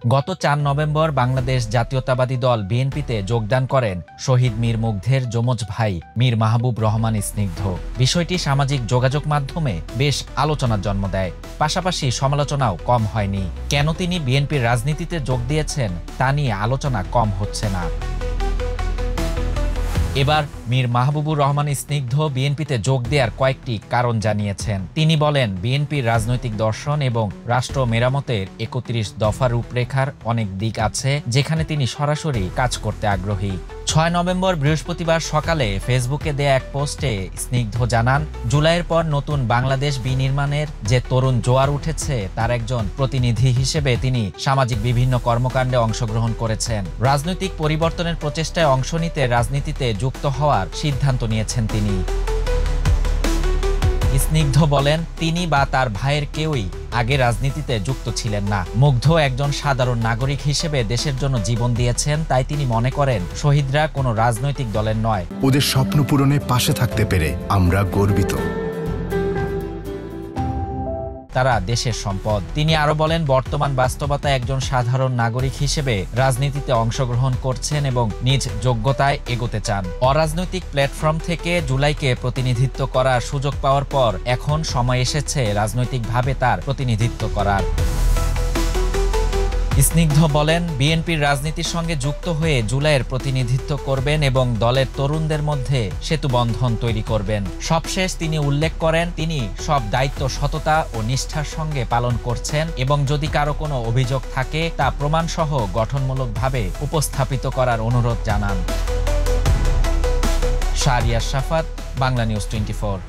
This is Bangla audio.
গত ৪ নভেম্বর বাংলাদেশ জাতীয়তাবাদী দল বিএনপিতে যোগদান করেন শহীদ মীর মুগ্ধের যমজ ভাই মীর মাহবুব রহমান স্নিগ্ধ। বিষয়টি সামাজিক যোগাযোগ মাধ্যমে বেশ আলোচনার জন্ম দেয়, পাশাপাশি সমালোচনাও কম হয়নি। কেন তিনি বিএনপির রাজনীতিতে যোগ দিয়েছেন তা নিয়ে আলোচনা কম হচ্ছে না। এবার মীর মাহবুবুর রহমান স্নিগ্ধ বিএনপিতে যোগ দেওয়ার কয়েকটি কারণ জানিয়েছেন। তিনি বলেন, বিএনপির রাজনৈতিক দর্শন এবং রাষ্ট্র মেরামতের ৩১ দফা রূপরেখার অনেক দিক আছে যেখানে তিনি সরাসরি কাজ করতে আগ্রহী। ৬ নভেম্বর বৃহস্পতিবার সকালে ফেসবুকে দেয়া এক পোস্টে স্নিগ্ধ জানান, জুলাইয়ের পর নতুন বাংলাদেশ বিনির্মাণের যে তরুণ জোয়ার উঠেছে তার একজন প্রতিনিধি হিসেবে তিনি সামাজিক বিভিন্ন কর্মকাণ্ডে অংশগ্রহণ করেছেন। রাজনৈতিক পরিবর্তনের প্রচেষ্টায় অংশ নিতে রাজনীতিতে যুক্ত হওয়ার সিদ্ধান্ত নিয়েছেন তিনি। স্নিগ্ধ বলেন, তিনি বা তার ভাইয়ের কেউই আগে রাজনীতিতে যুক্ত ছিলেন না। মুগ্ধ একজন সাধারণ নাগরিক হিসেবে দেশের জন্য জীবন দিয়েছেন, তাই তিনি মনে করেন শহীদরা কোনো রাজনৈতিক দলের নয়। ওদের স্বপ্ন পূরণে পাশে থাকতে পেরে আমরা গর্বিত। তারা দেশের সম্পদ। তিনি আরো বলেন, বর্তমান বাস্তবতায় একজন সাধারণ নাগরিক হিসেবে রাজনীতিতে অংশগ্রহণ করছেন এবং নিজ যোগ্যতায় এগোতে চান। অরাজনৈতিক প্ল্যাটফর্ম থেকে জুলাইকে প্রতিনিধিত্ব করার সুযোগ পাওয়ার পর এখন সময় এসেছে রাজনৈতিকভাবে তার প্রতিনিধিত্ব করার। স্নিগ্ধ বলেন, বিএনপির রাজনীতির সঙ্গে যুক্ত হয়ে জুলাইয়ের প্রতিনিধিত্ব করবেন এবং দলের তরুণদের মধ্যে সেতুবন্ধন তৈরি করবেন। সবশেষ তিনি উল্লেখ করেন, তিনি সব দায়িত্ব সততা ও নিষ্ঠার সঙ্গে পালন করছেন এবং যদি কারো কোনো অভিযোগ থাকে তা প্রমাণসহ গঠনমূলকভাবে উপস্থাপিত করার অনুরোধ জানান। শাহরিয়ার শাফাত, বাংলা নিউজ 24।